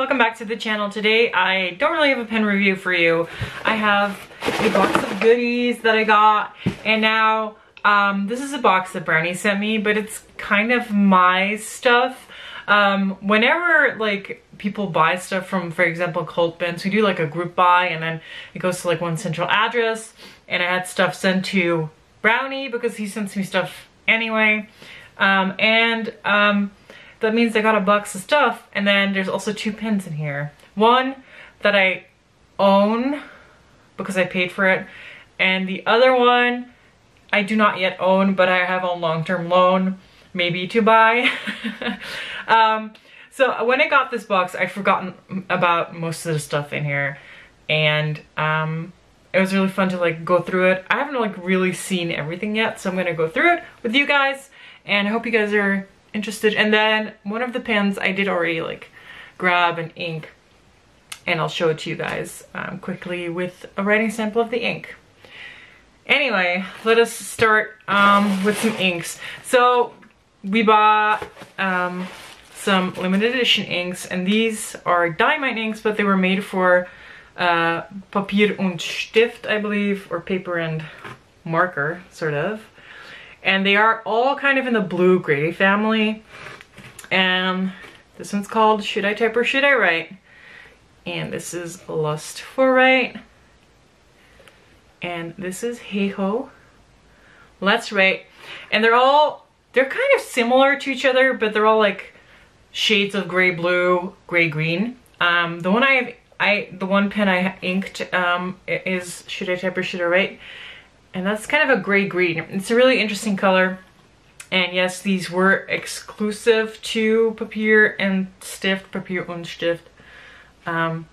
welcome back to the channel. Today I don't really have a pen review for you. I have a box of goodies that I got, and now this is a box that Brownie sent me, but it's kind of my stuff. Whenever like people buy stuff from, for example, Cult Bins, we do like a group buy and then it goes to like one central address, and I had stuff sent to Brownie because he sends me stuff anyway. That means I got a box of stuff, and then there's also two pins in here. One that I own because I paid for it, and the other one I do not yet own, but I have on long-term loan, maybe to buy. So when I got this box, I'd forgotten about most of the stuff in here, and it was really fun to like go through it. I haven't like really seen everything yet, so I'm gonna go through it with you guys, and I hope you guys are interested. And then one of the pens I did already like grab an ink, and I'll show it to you guys quickly with a writing sample of the ink. Anyway, let us start with some inks. So we bought some limited edition inks, and these are diamine inks, but they were made for Papier und Stift, I believe, or paper and marker, sort of. And they are all kind of in the blue-gray family. And this one's called Should I Type or Should I Write? And this is Lust for Write. And this is Hey Ho, Let's Write. And they're kind of similar to each other, but they're all like shades of gray blue, gray green. The one pen I inked is Should I Type or Should I Write? And that's kind of a gray green. It's a really interesting color. And yes, these were exclusive to Papier and Stift, Papier und Stift. And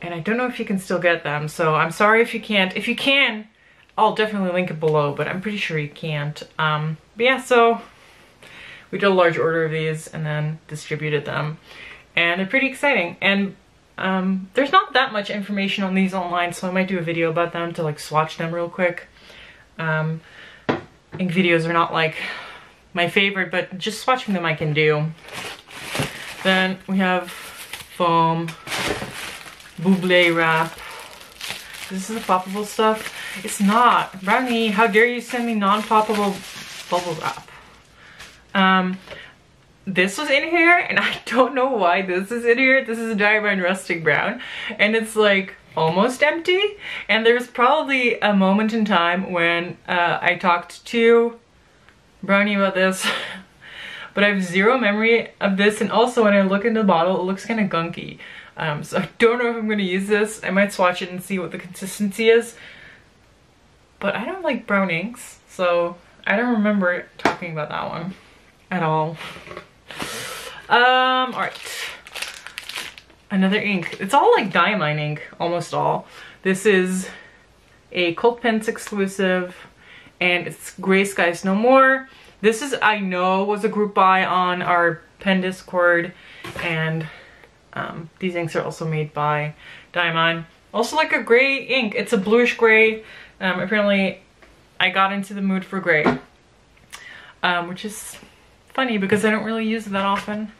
I don't know if you can still get them, so I'm sorry if you can't. If you can, I'll definitely link it below, but I'm pretty sure you can't. But yeah, so we did a large order of these and then distributed them. And they're pretty exciting. And there's not that much information on these online, so I might do a video about them to like swatch them real quick. Ink videos are not like my favorite, but just swatching them I can do. Then we have foam, Buble wrap. This is the poppable stuff. It's not. Brownie, how dare you send me non-poppable bubble wrap. This was in here, and I don't know why this is in here. This is Diamine Rustic Brown, and it's like almost empty. And there's probably a moment in time when I talked to Brownie about this, but I have zero memory of this. And also when I look in the bottle, it looks kind of gunky. So I don't know if I'm going to use this. I might swatch it and see what the consistency is. But I don't like brown inks, so I don't remember talking about that one at all. Alright. Another ink. It's all like diamine ink, almost all. This is a Cult Pens exclusive, and it's Gray Skies No More. This is, I know, was a group buy on our pen Discord, and these inks are also made by Diamine. Also like a gray ink. It's a bluish gray. Apparently I got into the mood for gray, which is funny because I don't really use it that often.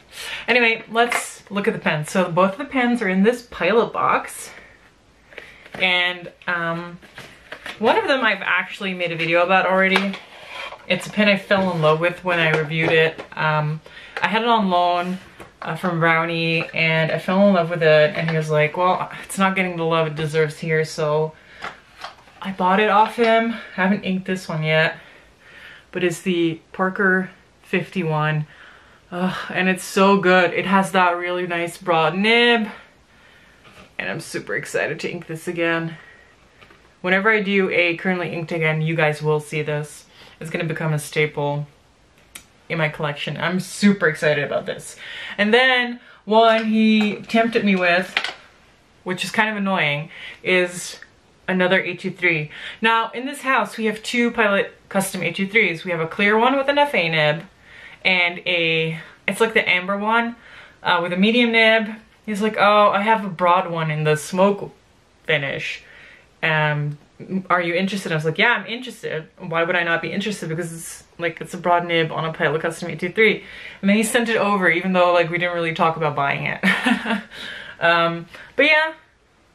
Anyway, let's look at the pens. So both of the pens are in this Pilot box, and one of them I've actually made a video about already. It's a pen I fell in love with when I reviewed it. I had it on loan from Brownie, and I fell in love with it, and he was like, well, it's not getting the love it deserves here, so I bought it off him. I haven't inked this one yet, but it's the Parker 51. And it's so good. It has that really nice broad nib, and I'm super excited to ink this again. Whenever I do a currently inked again, you guys will see this. It's gonna become a staple in my collection. I'm super excited about this. And then one he tempted me with, which is kind of annoying, is another 823. Now in this house we have two Pilot custom 823s. We have a clear one with an FA nib, and it's like the amber one with a medium nib. He's like, oh, I have a broad one in the smoke finish. Are you interested? I was like, yeah, I'm interested. Why would I not be interested? Because it's a broad nib on a Pilot Custom 823. And then he sent it over, even though like we didn't really talk about buying it. But yeah,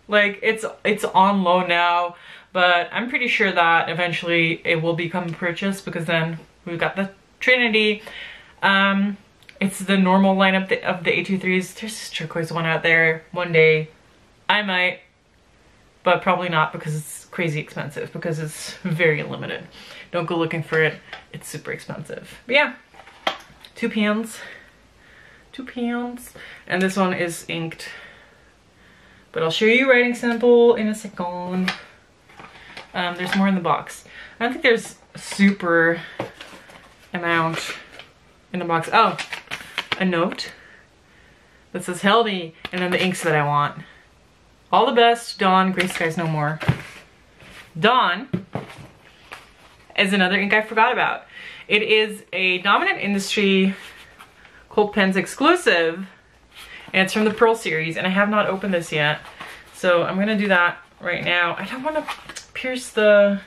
like it's on loan now, but I'm pretty sure that eventually it will become a purchase because then we've got the Trinity. It's the normal lineup of the A23s. There's this turquoise one out there. One day I might, but probably not because it's crazy expensive, because it's very limited. Don't go looking for it. It's super expensive. But yeah, £2. £2. And this one is inked. But I'll show you a writing sample in a second. There's more in the box. I don't think there's a super amount in the box. Oh, a note that says help me, and then the inks that I want. All the best, Dawn, Gray Skies No More. Dawn is another ink I forgot about. It is a Dominant Industry Cold Pens exclusive, and it's from the Pearl series, and I have not opened this yet. So I'm gonna do that right now. I don't wanna pierce the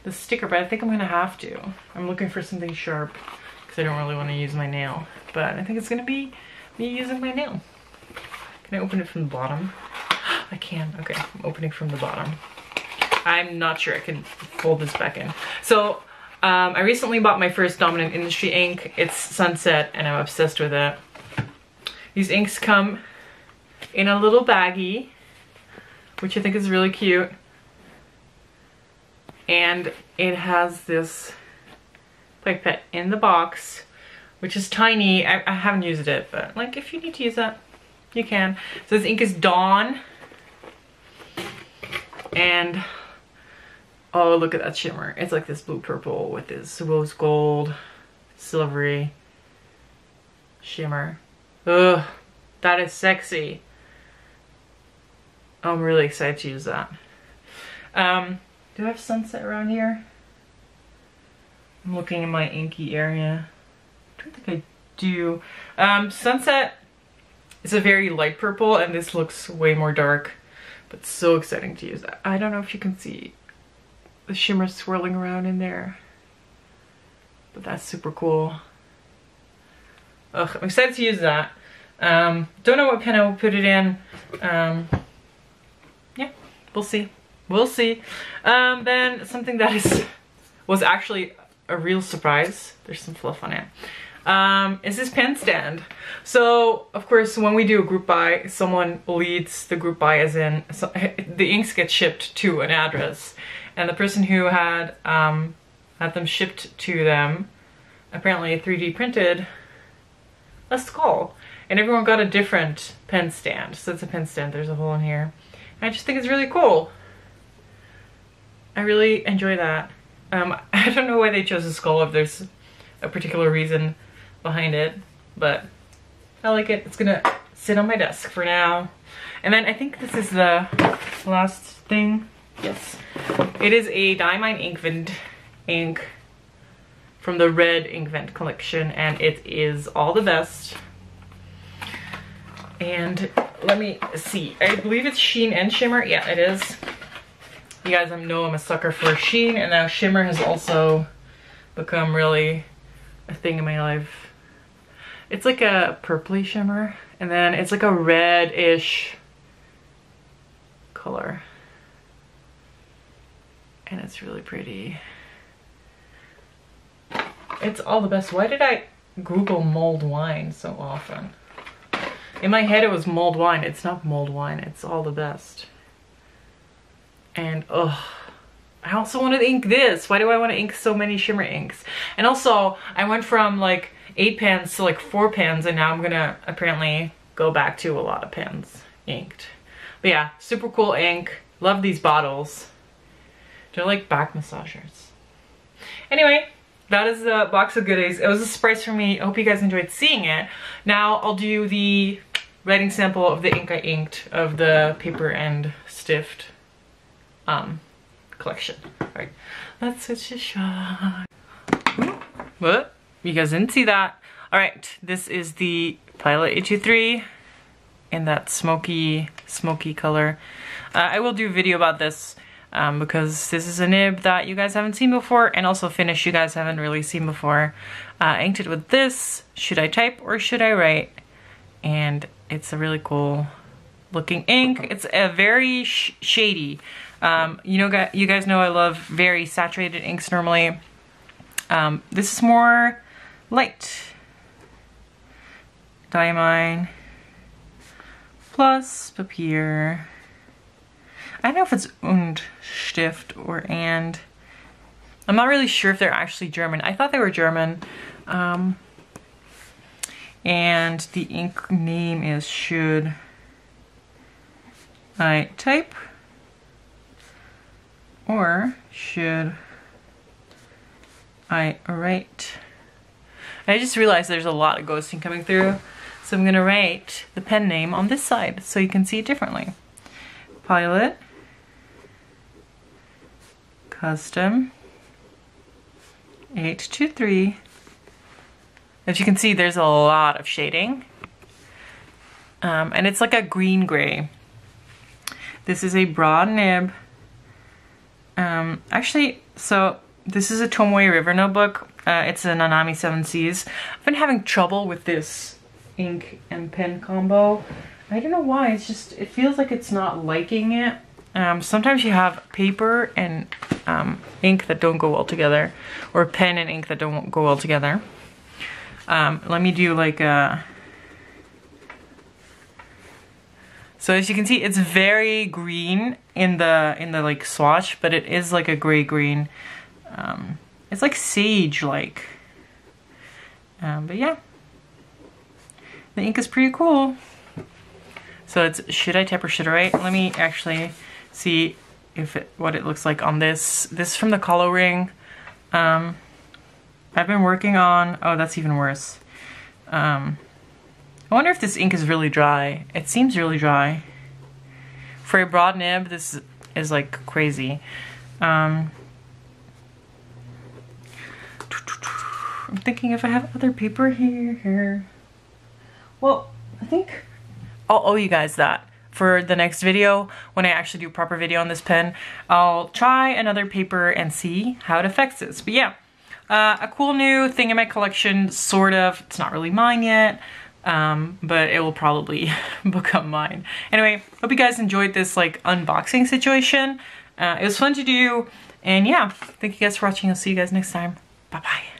sticker, but I think I'm gonna have to. I'm looking for something sharp because I don't really want to use my nail, but I think it's gonna be me using my nail. Can I open it from the bottom? I can. Okay, I'm opening from the bottom. I'm not sure I can fold this back in. So I recently bought my first Dominant Industry ink. It's Sunset, and I'm obsessed with it. These inks come in a little baggie, which I think is really cute. And it has this pipette in the box, which is tiny. I haven't used it, but like if you need to use that, you can. So this ink is Dawn. And oh, look at that shimmer. It's like this blue purple with this rose gold, silvery shimmer. Ugh, that is sexy. I'm really excited to use that. Do I have Sunset around here? I'm looking in my inky area. I don't think I do. Sunset is a very light purple, and this looks way more dark, but so exciting to use that. I don't know if you can see the shimmer swirling around in there, but that's super cool. Ugh, I'm excited to use that. Don't know what pen I will put it in. Yeah, we'll see. We'll see. Then something that was actually a real surprise. There's some fluff on it. Is this pen stand. So, of course, when we do a group buy, someone leads the group buy, as in the inks get shipped to an address. And the person who had them shipped to them apparently 3D printed a skull. And everyone got a different pen stand. So it's a pen stand. There's a hole in here. And I just think it's really cool. I really enjoy that. I don't know why they chose a skull, if there's a particular reason behind it, but I like it. It's gonna sit on my desk for now. And then I think this is the last thing. Yes. It is a Diamine Inkvent ink from the Red Inkvent collection, and it is All the Best. And let me see. I believe it's sheen and shimmer. Yeah, it is. You guys know I'm a sucker for sheen, and now shimmer has also become really a thing in my life. It's like a purpley shimmer, and then it's like a red-ish color. And it's really pretty. It's All the Best. Why did I Google mulled wine so often? In my head it was mulled wine. It's not mulled wine, it's All the Best. And oh, I also want to ink this. Why do I want to ink so many shimmer inks? And also, I went from like 8 pens to like 4 pens, and now I'm gonna apparently go back to a lot of pens inked. But yeah, super cool ink. Love these bottles. They're like back massagers. Anyway, that is the box of goodies. It was a surprise for me. I hope you guys enjoyed seeing it. Now I'll do the writing sample of the ink I inked of the Paper and Stift collection. Alright, let's switch the shot. What? You guys didn't see that. Alright, this is the Pilot A23 in that smoky color. I will do a video about this because this is a nib that you guys haven't seen before, and also finish you guys haven't really seen before. I inked it with this. Should I type or should I write? And it's a really cool looking ink. It's a very shady. You guys know I love very saturated inks normally. This is more light. Diamine plus Papier. I don't know if it's und Stift or and. I'm not really sure if they're actually German. I thought they were German. And the ink name is Should I Type? Or Should I Write? I just realized there's a lot of ghosting coming through. So I'm gonna write the pen name on this side so you can see it differently. Pilot. Custom. 823. As you can see, there's a lot of shading. And it's like a green gray. This is a broad nib. Actually, so this is a Tomoe River notebook. It's a Nanami 7Cs. I've been having trouble with this ink and pen combo. I don't know why, it's just, it feels like it's not liking it. Sometimes you have paper and ink that don't go well together, or pen and ink that don't go well together. Let me do like a... So as you can see, it's very green in the like swatch, but it is like a gray green. It's like sage-like. But yeah, the ink is pretty cool. So it's Should I Type or Should I Write? Let me actually see what it looks like on this. This is from the Colo Ring. I've been working on, oh, that's even worse. I wonder if this ink is really dry. It seems really dry. For a broad nib, this is like crazy. I'm thinking if I have other paper here. Well, I think I'll owe you guys that. For the next video, when I actually do a proper video on this pen, I'll try another paper and see how it affects this. But yeah, a cool new thing in my collection, sort of. It's not really mine yet, but it will probably become mine. Anyway, hope you guys enjoyed this like unboxing situation. It was fun to do, and yeah, thank you guys for watching. I'll see you guys next time. Bye-bye.